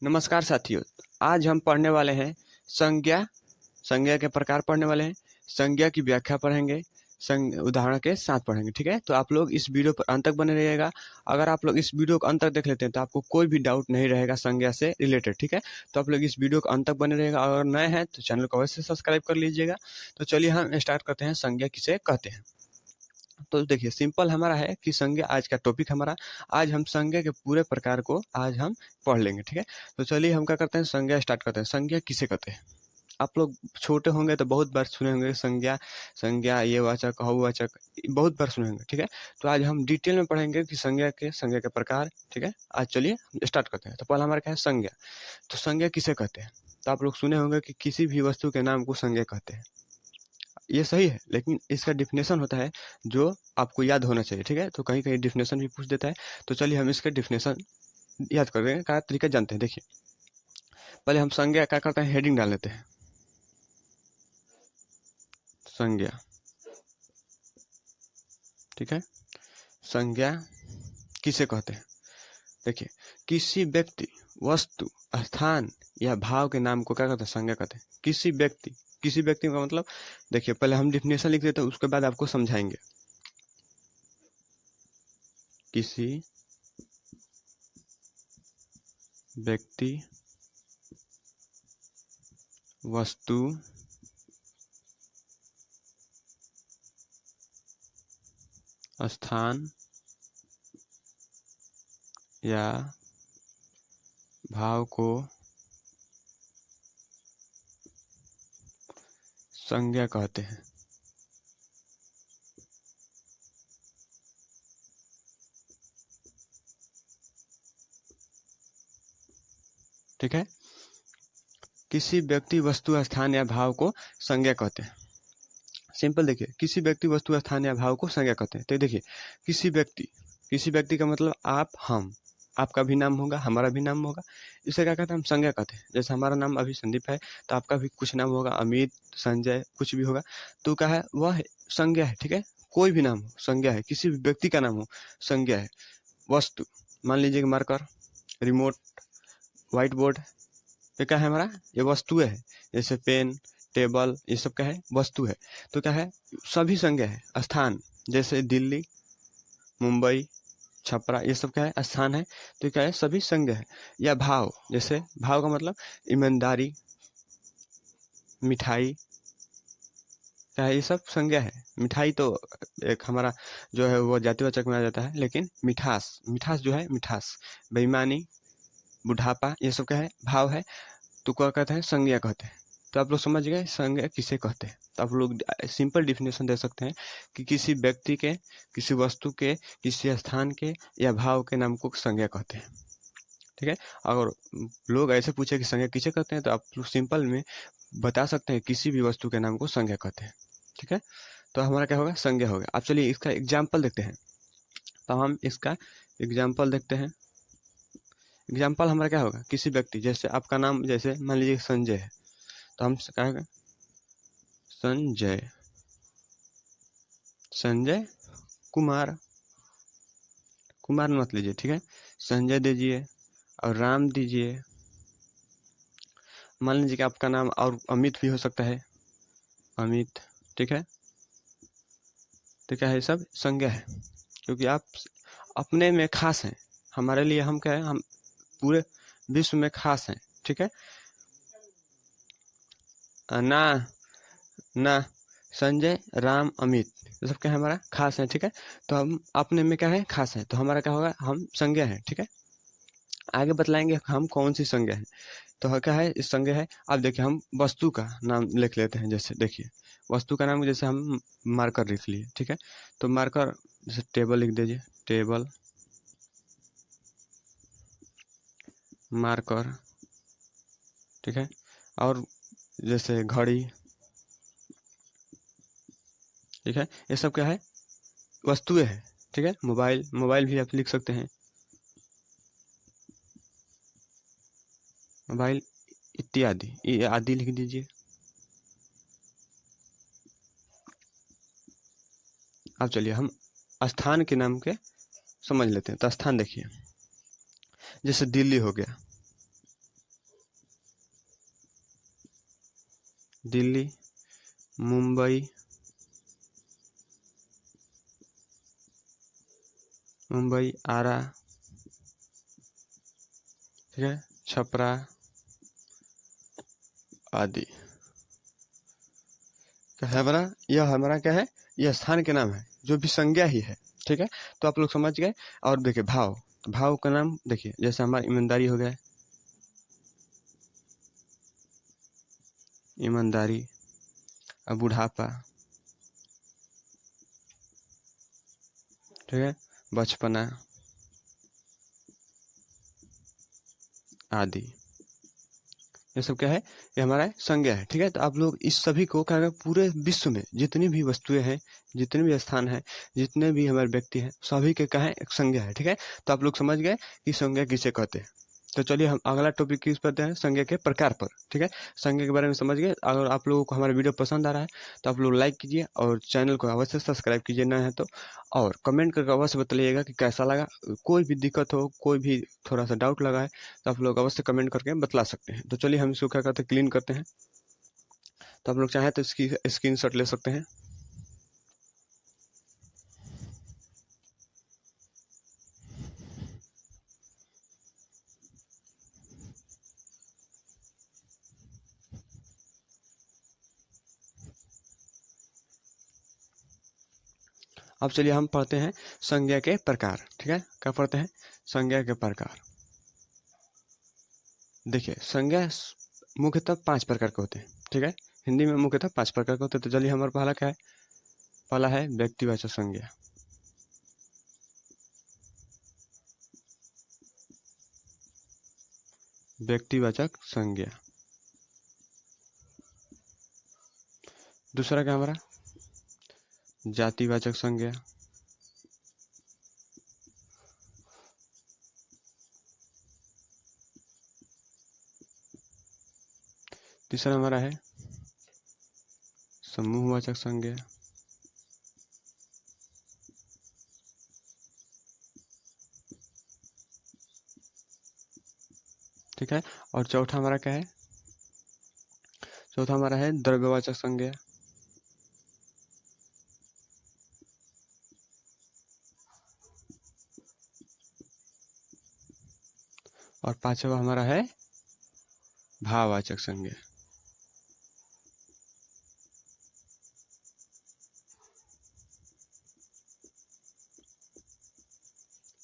नमस्कार साथियों, आज हम पढ़ने वाले हैं संज्ञा। संज्ञा के प्रकार पढ़ने वाले हैं। संज्ञा की व्याख्या पढ़ेंगे, उदाहरण के साथ पढ़ेंगे। ठीक है, तो आप लोग इस वीडियो पर अंत तक बने रहिएगा। अगर आप लोग इस वीडियो को अंत तक देख लेते हैं तो आपको कोई भी डाउट नहीं रहेगा संज्ञा से रिलेटेड। ठीक है, तो आप लोग इस वीडियो को अंत तक बने रहिएगा। अगर नए हैं तो चैनल को अवश्य सब्सक्राइब कर लीजिएगा। तो चलिए हम स्टार्ट करते हैं, संज्ञा किसे कहते हैं। तो देखिए, सिंपल हमारा है कि संज्ञा आज का टॉपिक हमारा। आज हम संज्ञा के पूरे प्रकार को आज हम पढ़ लेंगे। ठीक है, तो चलिए हम क्या करते हैं, संज्ञा स्टार्ट करते हैं। संज्ञा किसे कहते हैं? आप लोग छोटे होंगे तो बहुत बार सुने होंगे संज्ञा, संज्ञा ये वाचक, बहुवाचक, बहुत बार सुने होंगे। ठीक है, तो आज हम डिटेल में पढ़ेंगे कि संज्ञा के प्रकार। ठीक है, आज चलिए स्टार्ट करते हैं। तो पहला हमारा क्या है, संज्ञा। तो संज्ञा किसे कहते हैं? तो आप लोग सुने होंगे कि किसी भी वस्तु के नाम को संज्ञा कहते हैं। ये सही है, लेकिन इसका डिफिनेशन होता है जो आपको याद होना चाहिए। ठीक है, तो कहीं कहीं डिफिनेशन भी पूछ देता है। तो चलिए हम इसका डिफिनेशन याद कर देंगे, क्या तरीका जानते हैं। देखिए, पहले हम संज्ञा क्या करते हैं, हेडिंग डाल लेते हैं। संज्ञा, ठीक है, संज्ञा किसे कहते हैं? देखिए, किसी व्यक्ति, वस्तु, स्थान या भाव के नाम को क्या कहते हैं, संज्ञा कहते हैं। किसी व्यक्ति का मतलब, देखिए पहले हम डिफिनेशन लिख देते हैं, उसके बाद आपको समझाएंगे। किसी व्यक्ति, वस्तु, स्थान या भाव को संज्ञा कहते हैं। ठीक है, किसी व्यक्ति, वस्तु, स्थान या भाव को संज्ञा कहते हैं। सिंपल देखिए, किसी व्यक्ति, वस्तु, स्थान या भाव को संज्ञा कहते हैं। तो देखिए, किसी व्यक्ति का मतलब आप, हम, आपका भी नाम होगा, हमारा भी नाम होगा, इसे क्या कहते हैं, हम संज्ञा कहते हैं। जैसे हमारा नाम अभी संदीप है, तो आपका भी कुछ नाम होगा, अमित, संजय, कुछ भी होगा, तो क्या है, वह संज्ञा है। ठीक है, कोई भी नाम हो संज्ञा है, किसी भी व्यक्ति का नाम हो संज्ञा है। वस्तु, मान लीजिए कि मार्कर, रिमोट, व्हाइट बोर्ड, ये क्या है हमारा, ये वस्तु है। जैसे पेन, टेबल, ये सब क्या है, वस्तु है। तो क्या है, सभी संज्ञा है। स्थान, जैसे दिल्ली, मुंबई, छपरा, ये सब क्या है, स्थान है। तो क्या है, सभी संज्ञा है। या भाव, जैसे भाव का मतलब ईमानदारी, मिठाई, क्या है, ये सब संज्ञा है। मिठाई तो एक हमारा जो है वो जातिवाचक में आ जाता है, लेकिन मिठास जो है, मिठास, बेईमानी, बुढ़ापा, ये सब क्या है, भाव है। तो क्या कहते हैं, संज्ञा कहते हैं। तो आप लोग समझ गए संज्ञा किसे कहते हैं। तो आप लोग सिंपल डिफिनेशन दे सकते हैं कि किसी व्यक्ति के, किसी वस्तु के, किसी स्थान के या भाव के नाम को संज्ञा कहते हैं। ठीक है, अगर लोग ऐसे पूछे कि संज्ञा किसे कहते हैं, तो आप लोग सिंपल में बता सकते हैं किसी भी वस्तु के नाम को संज्ञा कहते हैं। ठीक है, तो हमारा क्या होगा, संज्ञा होगा। अब चलिए इसका एग्जाम्पल देखते हैं। तो हम इसका एग्जाम्पल देखते हैं। एग्जाम्पल हमारा क्या होगा, किसी व्यक्ति, जैसे आपका नाम, जैसे मान लीजिए संजय है, तो हम क्या होगा, संजय, संजय कुमार, कुमार मत लीजिए। ठीक है, संजय दीजिए और राम दीजिए। मान लीजिए कि आपका नाम और अमित भी हो सकता है, अमित। ठीक है, तो क्या है, सब संज्ञा है, क्योंकि आप अपने में खास हैं। हमारे लिए हम क्या है, हम पूरे विश्व में खास हैं। ठीक है ना, ना, संजय, राम, अमित, ये सब क्या है, हमारा खास है। ठीक है, तो हम अपने में क्या है, खास है, तो हमारा क्या होगा, हम संज्ञा है। ठीक है, आगे बतलाएंगे हम कौन सी संज्ञा है। तो क्या है, इस संज्ञा है। अब देखिए, हम वस्तु का नाम लिख लेते हैं। जैसे देखिए, वस्तु का नाम जैसे हम मार्कर लिख लिए। ठीक है, तो मार्कर, जैसे टेबल लिख दीजिए, टेबल, मार्कर। ठीक है, और जैसे घड़ी। ठीक है, ये सब क्या है, वस्तुएं है। ठीक है, मोबाइल, मोबाइल भी आप लिख सकते हैं, मोबाइल इत्यादि, ये आदि लिख दीजिए। अब चलिए हम स्थान के नाम के समझ लेते हैं। तो स्थान देखिए, जैसे दिल्ली हो गया, दिल्ली, मुंबई, आरा, ठीक है, छपरा आदि। क्या है हमारा, यह हमारा क्या है, यह स्थान के नाम है, जो भी संज्ञा ही है। ठीक है, तो आप लोग समझ गए। और देखिए भाव, भाव का नाम देखिए, जैसे हमारा ईमानदारी हो गया, ईमानदारी, और बुढ़ापा, ठीक है, बचपना आदि, ये सब क्या है, ये हमारा संज्ञा है। ठीक है, तो आप लोग इस सभी को क्या करें, पूरे विश्व में जितनी भी वस्तुएं हैं, जितने भी स्थान हैं, जितने भी हमारे व्यक्ति हैं, सभी के क्या है, एक संज्ञा है। ठीक है, तो आप लोग समझ गए कि संज्ञा किसे कहते हैं। तो चलिए हम अगला टॉपिक किस पर हैं, संज्ञा के प्रकार पर। ठीक है, संज्ञा के बारे में समझ गए। अगर आप लोगों को हमारा वीडियो पसंद आ रहा है तो आप लोग लाइक कीजिए और चैनल को अवश्य सब्सक्राइब कीजिए, ना है तो, और कमेंट करके अवश्य बताइएगा कि कैसा लगा। कोई भी दिक्कत हो, कोई भी थोड़ा सा डाउट लगा है तो आप लोग अवश्य कमेंट करके बतला सकते हैं। तो चलिए हम इसको क्या करते हैं, क्लीन करते हैं। तो आप लोग चाहें तो इसकी स्क्रीनशॉट ले सकते हैं। अब चलिए हम पढ़ते हैं संज्ञा के प्रकार। ठीक है, क्या पढ़ते हैं, संज्ञा के प्रकार। देखिए संज्ञा मुख्यतः 5 प्रकार के होते हैं। ठीक है, हिंदी में मुख्यतः 5 प्रकार के होते हैं। तो चलिए हमारा पहला क्या है, पहला है व्यक्तिवाचक संज्ञा। व्यक्तिवाचक संज्ञा। दूसरा क्या हमारा, जातिवाचक संज्ञा। तीसरा हमारा है समूहवाचक संज्ञा। ठीक है, और चौथा हमारा क्या है, चौथा हमारा है द्रव्यवाचक संज्ञा। और पांचवा हमारा है भाववाचक संज्ञा।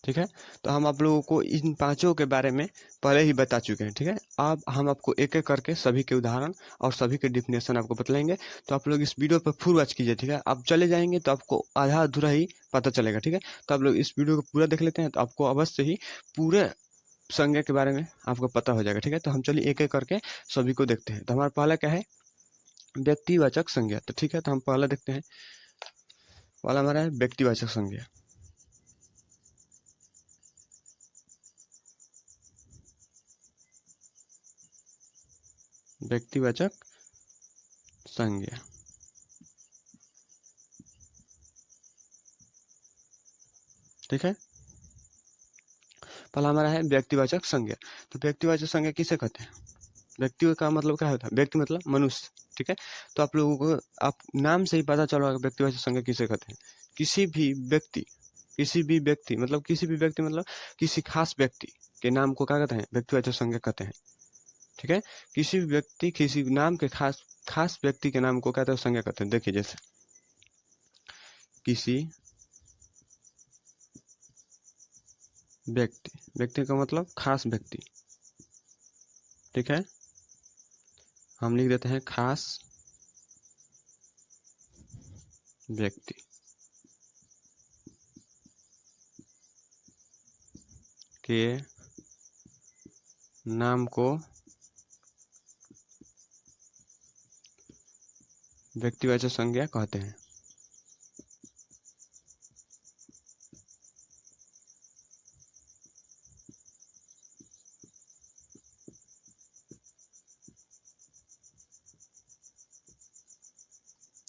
ठीक है, तो हम आप लोगों को इन पांचों के बारे में पहले ही बता चुके हैं। ठीक है, अब हम आपको एक एक करके सभी के उदाहरण और सभी के डिफिनेशन आपको बतलाएंगे। तो आप लोग इस वीडियो पर फुल वॉच कीजिए। ठीक है, आप चले जाएंगे तो आपको आधा अधूरा ही पता चलेगा। ठीक है, तो आप लोग इस वीडियो को पूरा देख लेते हैं तो आपको अवश्य ही पूरे संज्ञा के बारे में आपको पता हो जाएगा। ठीक है, तो हम चलिए एक एक करके सभी को देखते हैं। तो हमारा पहला क्या है, व्यक्तिवाचक संज्ञा। तो ठीक है, तो हम पहला देखते हैं। पहला हमारा है व्यक्तिवाचक संज्ञा। व्यक्तिवाचक संज्ञा। ठीक है, पहला हमारा है व्यक्तिवाचक संज्ञा। तो व्यक्तिवाचक संज्ञा किसे कहते हैं, व्यक्ति का मतलब क्या होता है, व्यक्ति मतलब मनुष्य। ठीक है, तो आप लोगों को आप नाम से ही पता चल रहा है व्यक्तिवाचक संज्ञा किसे कहते हैं। किसी भी व्यक्ति, किसी भी व्यक्ति मतलब किसी भी व्यक्ति मतलब किसी खास व्यक्ति के नाम को क्या कहते हैं, व्यक्तिवाचक संज्ञा कहते हैं। ठीक है, किसी भी व्यक्ति, किसी नाम के खास खास व्यक्ति के नाम को कहते हैं संज्ञा कहते हैं। देखिए जैसे किसी व्यक्ति, व्यक्ति का मतलब खास व्यक्ति। ठीक है, हम लिख देते हैं खास व्यक्ति के नाम को व्यक्तिवाचक संज्ञा कहते हैं।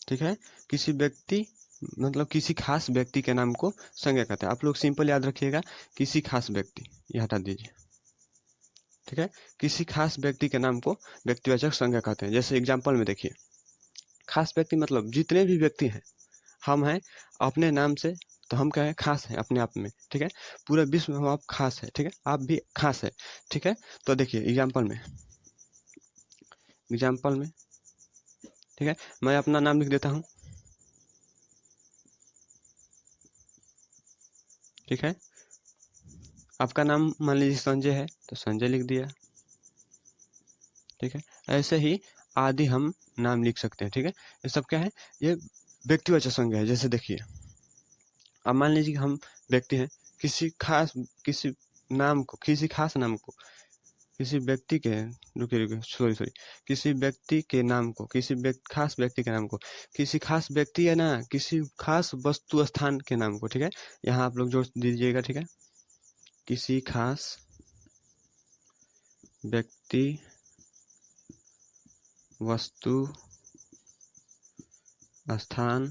ठीक है, किसी व्यक्ति मतलब किसी खास व्यक्ति के नाम को संज्ञा कहते हैं। आप लोग सिंपल याद रखिएगा, किसी खास व्यक्ति, ये हटा दीजिए। ठीक है। किसी खास व्यक्ति के नाम को व्यक्तिवाचक संज्ञा कहते हैं। जैसे एग्जाम्पल में देखिए, खास व्यक्ति मतलब जितने भी व्यक्ति हैं, हम हैं अपने नाम से, तो हम क्या है, खास है अपने आप में, ठीक है। पूरे विश्व में हम आप खास है, ठीक है, आप भी खास है, ठीक है। तो देखिए एग्जाम्पल में, ठीक है, मैं अपना नाम लिख देता हूँ, ठीक है। आपका नाम मान लीजिए संजय है, तो संजय लिख दिया, ठीक है। ऐसे ही आदि हम नाम लिख सकते हैं, ठीक है। ये सब क्या है, ये व्यक्तिवाचक संज्ञा है। जैसे देखिए, अब मान लीजिए कि हम व्यक्ति हैं, किसी खास नाम को, किसी व्यक्ति के, रुकिए सॉरी, किसी व्यक्ति के नाम को, खास व्यक्ति के नाम को, किसी खास व्यक्ति है ना, किसी खास वस्तु स्थान के नाम को, ठीक है। यहाँ आप लोग जोड़ दीजिएगा, ठीक है। किसी खास व्यक्ति, वस्तु, स्थान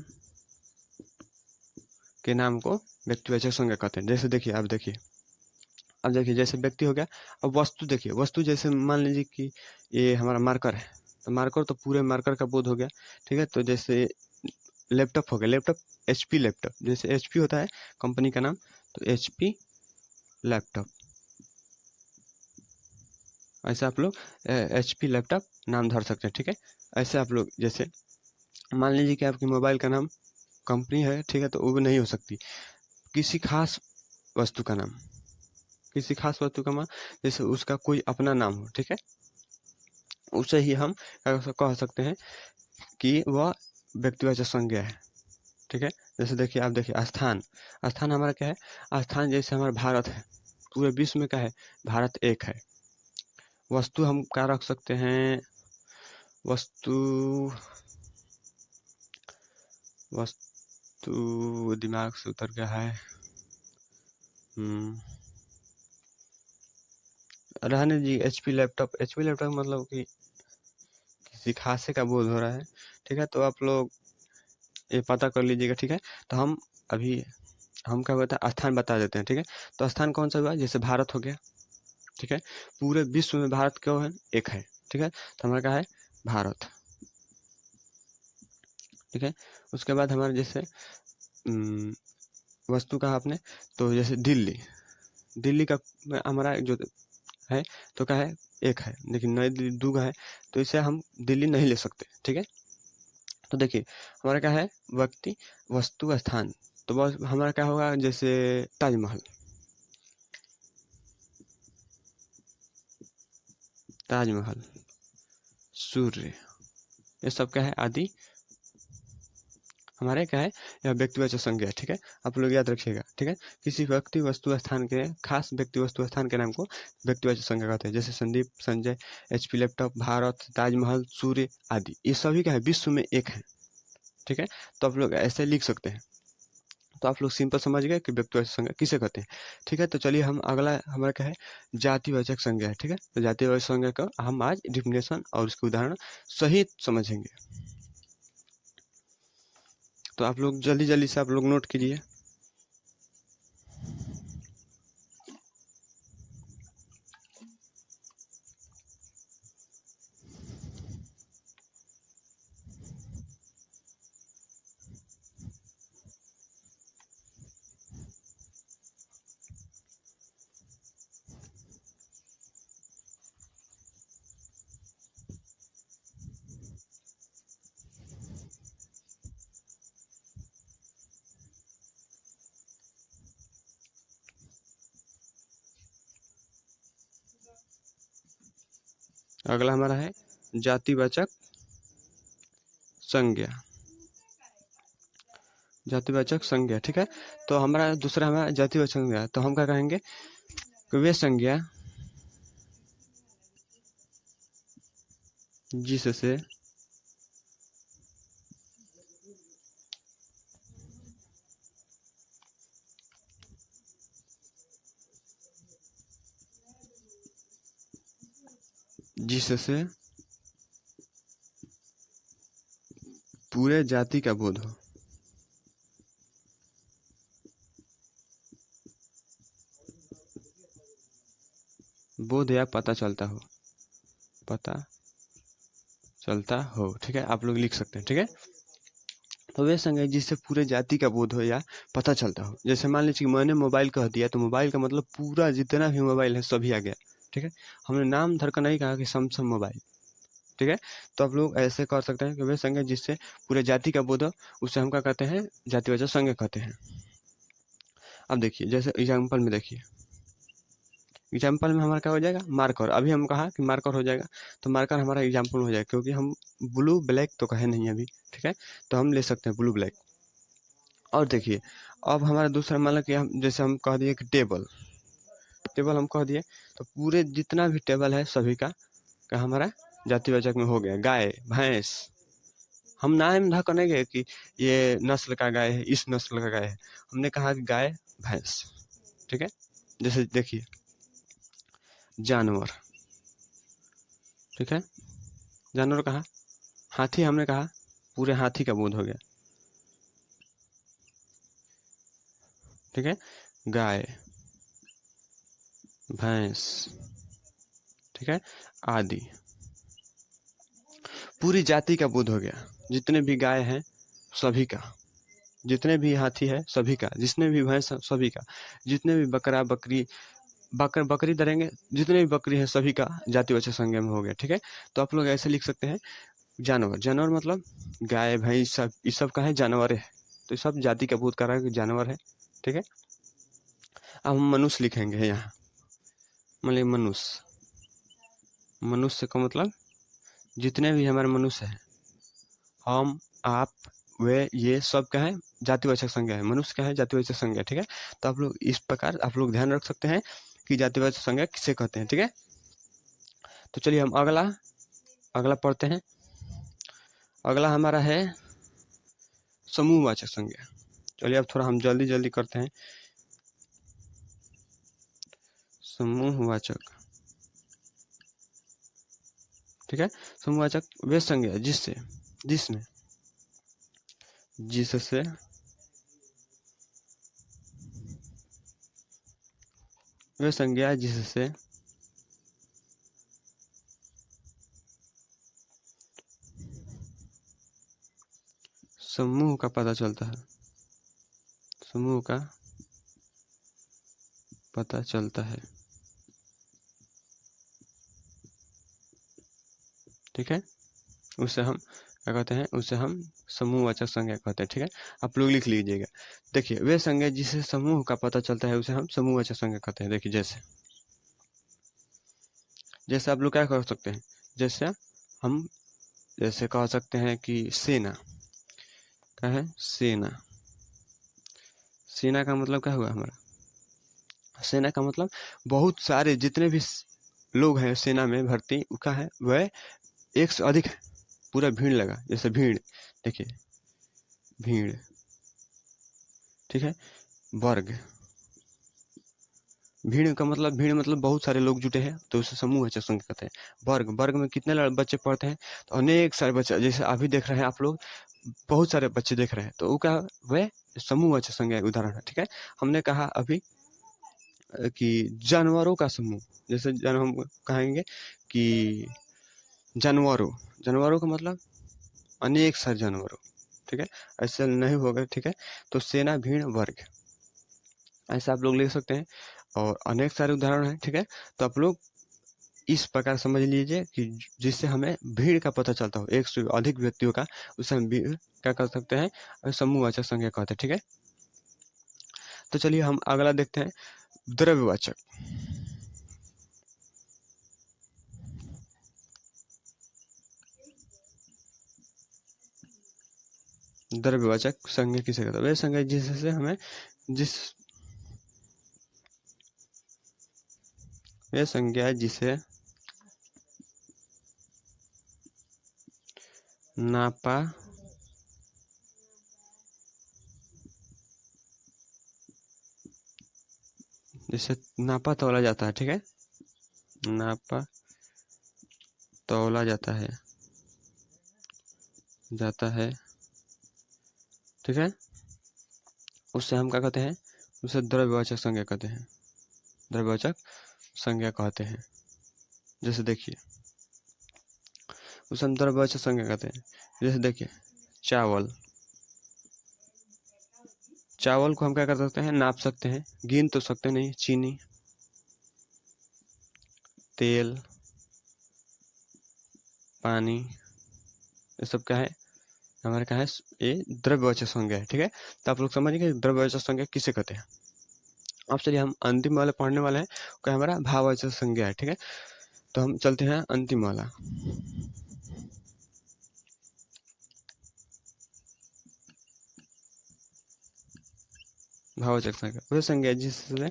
के नाम को व्यक्तिवाचक संज्ञा कहते हैं। जैसे देखिए, अब देखिए जैसे व्यक्ति हो गया। अब वस्तु देखिए, वस्तु जैसे मान लीजिए कि ये हमारा मार्कर है, तो मार्कर तो पूरे मार्कर का बोध हो गया, ठीक है। तो जैसे लैपटॉप हो गया, लैपटॉप HP लैपटॉप, जैसे HP होता है कंपनी का नाम, तो HP लैपटॉप, ऐसे आप लोग HP लैपटॉप नाम धर सकते हैं, ठीक है। ऐसे आप लोग जैसे मान लीजिए कि आपकी मोबाइल का नाम कंपनी है, ठीक है, तो वो भी नहीं हो सकती। किसी खास वस्तु का नाम, जैसे उसका कोई अपना नाम हो, ठीक है, उसे ही हम कह सकते हैं कि वह व्यक्तिवाचक संज्ञा है, ठीक है। जैसे देखिए, आप देखिए स्थान हमारा क्या है, स्थान जैसे हमारा भारत है, पूरे विश्व में क्या है, भारत एक है। वस्तु हम क्या रख सकते हैं, वस्तु दिमाग से उतर गया है, रहने जी। HP लैपटॉप मतलब कि किसी खासे का बोध हो रहा है, ठीक है। तो आप लोग ये पता कर लीजिएगा, ठीक है। तो हम क्या होता है, स्थान बता देते हैं, ठीक है। तो स्थान कौन सा हुआ, जैसे भारत हो गया, ठीक है। पूरे विश्व में भारत क्यों है, एक है, ठीक है। तो हमारा क्या है, भारत, ठीक है। उसके बाद हमारे जैसे वस्तु कहा आपने, तो जैसे दिल्ली का हमारा जो है, तो क्या है, एक है, लेकिन नई दिल्ली दो है, तो इसे हम दिल्ली नहीं ले सकते, ठीक है। तो देखिए हमारा क्या है, व्यक्ति, वस्तु, स्थान, तो बस हमारा क्या होगा, जैसे ताजमहल, सूर्य, ये सब क्या है, आदि हमारे क्या है, यह व्यक्तिवाचक संज्ञा है, ठीक है। आप लोग याद रखिएगा, ठीक है। किसी व्यक्ति, वस्तु, स्थान के, खास व्यक्ति, वस्तु, स्थान के नाम को व्यक्तिवाचक संज्ञा कहते हैं। जैसे संदीप, संजय, HP लैपटॉप, भारत, ताजमहल, सूर्य आदि, ये सभी क्या है, विश्व में एक है, ठीक है। तो आप लोग ऐसे लिख सकते हैं। तो आप लोग सिंपल समझ गए कि व्यक्तिवाचक संज्ञा किसे कहते हैं, ठीक है। तो चलिए हम अगला हमारा क्या है, जातिवाचक संज्ञा है, ठीक है। तो जातिवाचक संज्ञा का हम आज डिफिनेशन और उसके उदाहरण सहित समझेंगे। तो आप लोग जल्दी से आप लोग नोट कीजिए। अगला हमारा है जातिवाचक संज्ञा, ठीक है। तो हमारा दूसरा हमारा जातिवाचक संज्ञा, तो हम क्या कहेंगे कि वे संज्ञा जिससे पूरे जाति का बोध हो, बोध या पता चलता हो, ठीक है, आप लोग लिख सकते हैं, ठीक है। तो वे संज्ञा जिससे पूरे जाति का बोध हो या पता चलता हो। जैसे मान लीजिए कि मैंने मोबाइल कह दिया, तो मोबाइल का मतलब पूरा जितना भी मोबाइल है सभी आ गया, ठीक है। हमने नाम धर कर नहीं कहा कि सैमसंग मोबाइल, ठीक है। तो आप लोग ऐसे कर सकते हैं कि वे संज्ञा जिससे पूरे जाति का बोध हो, उसे हम क्या कहते हैं, जातिवाचक संज्ञा कहते हैं। अब देखिए, जैसे एग्जाम्पल में देखिए, एग्जाम्पल में हमारा क्या हो जाएगा, मार्कर। अभी हम कहा कि मार्कर हो जाएगा, तो मार्कर हमारा एग्जाम्पल हो जाएगा, क्योंकि हम ब्लू ब्लैक तो कहे नहीं अभी, ठीक है। तो हम ले सकते हैं ब्लू ब्लैक। और देखिए, अब हमारा दूसरा मतलब कि हम जैसे हम कह दिए कि टेबल हम कह दिए, तो पूरे जितना भी टेबल है सभी का हमारा जातिवाचक में हो गया। गाय, भैंस, हम नाम धक नहीं गए कि ये नस्ल का गाय है, इस नस्ल का गाय है, हमने कहा कि गाय, भैंस, ठीक है। जैसे देखिए, जानवर, ठीक है, जानवर कहा, हाथी हमने कहा, पूरे हाथी का बोध हो गया, ठीक है। गाय, भैंस, ठीक है, आदि, पूरी जाति का बोध हो गया। जितने भी गाय हैं सभी का, जितने भी हाथी है सभी का, जितने भी भैंस सभी का, जितने भी बकरा बकरी बकरी धरेंगे, जितने भी बकरी है सभी का जातिवाचक संज्ञा में हो गया, ठीक है। तो आप लोग ऐसे लिख सकते हैं, जानवर मतलब गाय भैंस सब, इस सब का है, जानवर है, तो सब जाति का बोध कर रहा है कि जानवर है, ठीक है। अब हम मनुष्य लिखेंगे यहाँ, मतलब मनुष्य का मतलब जितने भी हमारे मनुष्य हैं, हम, आप, वे, ये सब क्या है, जातिवाचक संज्ञा है। मनुष्य क्या है, जातिवाचक संज्ञा, ठीक है। तो आप लोग इस प्रकार आप लोग ध्यान रख सकते हैं कि जातिवाचक संज्ञा किसे कहते हैं, ठीक है। तो चलिए हम अगला पढ़ते हैं। अगला हमारा है समूहवाचक संज्ञा। चलिए अब थोड़ा हम जल्दी करते हैं। समूहवाचक, ठीक है। समूहवाचक वे संज्ञा जिससे वे संज्ञा जिससे समूह का पता चलता है, समूह का पता चलता है, ठीक है। उसे हम क्या कहते हैं, उसे हम समूहवाचक संज्ञा कहते हैं, ठीक है। आप लोग लिख लीजिएगा। देखिए, वे संज्ञा जिससे समूह का पता चलता है उसे हम समूहवाचक संज्ञा कहते हैं। देखिए, जैसे आप लोग क्या कर सकते हैं, जैसे कह सकते हैं कि सेना, क्या है, सेना का मतलब क्या हुआ हमारा, सेना का मतलब बहुत सारे जितने भी लोग हैं सेना में भर्ती, क्या है, वह एक से अधिक है, पूरा भीड़ लगा, जैसे भीड़, देखिए भीड़, ठीक है। वर्ग, भीड़ मतलब बहुत सारे लोग जुटे हैं, तो उसे समूहवाचक संज्ञा कहते हैं। वर्ग में कितने बच्चे पढ़ते हैं, तो अनेक सारे बच्चे, जैसे अभी देख रहे हैं आप लोग, बहुत सारे बच्चे देख रहे हैं, तो वो क्या, वह समूहवाचक संज्ञा उदाहरण है, ठीक है। हमने कहा अभी कि जानवरों का समूह, जैसे हम कहेंगे कि जानवरों का मतलब अनेक सारे जानवरों, ठीक है, ऐसे नहीं होगा, ठीक है। तो सेना, भीड़, वर्ग, ऐसा आप लोग लिख सकते हैं, और अनेक सारे उदाहरण हैं, ठीक है। तो आप लोग इस प्रकार समझ लीजिए कि जिससे हमें भीड़ का पता चलता हो, एक से अधिक व्यक्तियों का, उसे हम भीड़ क्या कर सकते हैं, समूहवाचक संज्ञा कहते हैं, ठीक है। तो चलिए हम अगला देखते हैं, द्रव्यवाचक। द्रव्यवाचक संज्ञा किसे कहते हैं, वे संज्ञा जिससे हमें वे संज्ञा जिसे नापा जैसे नापा तौला जाता है, ठीक है, नापा तौला जाता है, ठीक है, उससे हम क्या कहते हैं, उसे द्रव्यवाचक संज्ञा कहते हैं, द्रव्यवाचक संज्ञा कहते हैं। जैसे देखिए उसे हम द्रव्यवाचक संज्ञा कहते हैं। जैसे देखिए चावल, चावल को हम क्या कर सकते हैं, नाप सकते हैं, गिन तो सकते नहीं। चीनी, तेल, पानी, ये सब क्या है हमारे क्या है, ये द्रव्यवाचक संज्ञा है। ठीक है, तो आप लोग समझिए द्रव्यवाचक संज्ञा किसे कहते हैं। अब चलिए हम अंतिम वाले पढ़ने वाले हैं, क्या हमारा भाववाचक संज्ञा है। ठीक है, तो हम चलते हैं अंतिम वाला। भाववाचक संज्ञा वह संज्ञा जिससे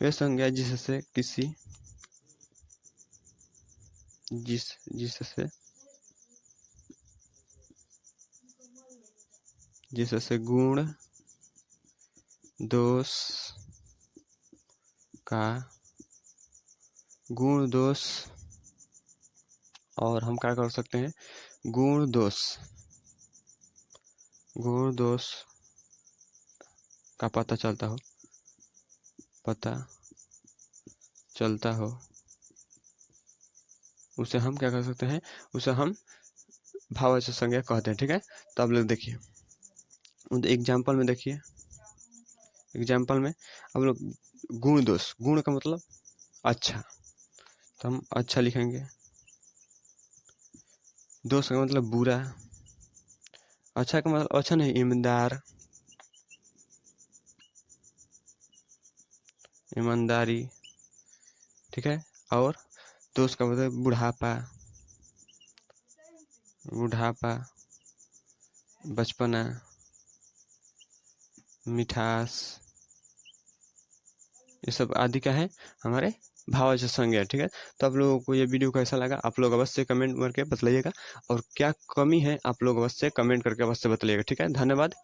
वह संज्ञा जिससे किसी जिससे गुण दोष और हम क्या कर सकते हैं, गुण दोष का पता चलता हो उसे हम क्या कर सकते हैं, उसे हम भाववाचक संज्ञा कहते हैं। ठीक है, तो आप लोग देखिए एग्जाम्पल में देखिए, एग्जाम्पल में हम लोग गुण दोष, गुण का मतलब अच्छा, तो हम अच्छा लिखेंगे। दोष का मतलब बुरा, अच्छा का मतलब अच्छा नहीं, ईमानदारी। ठीक है, और दोष का मतलब बुढ़ापा, बचपना, मिठास, ये सब आदि का है हमारे भाववाचक संज्ञा। ठीक है, तो आप लोगों को ये वीडियो कैसा लगा आप लोग अवश्य कमेंट करके बतलाइएगा, और क्या कमी है आप लोग अवश्य कमेंट करके अवश्य बतलाइएगा। ठीक है, धन्यवाद।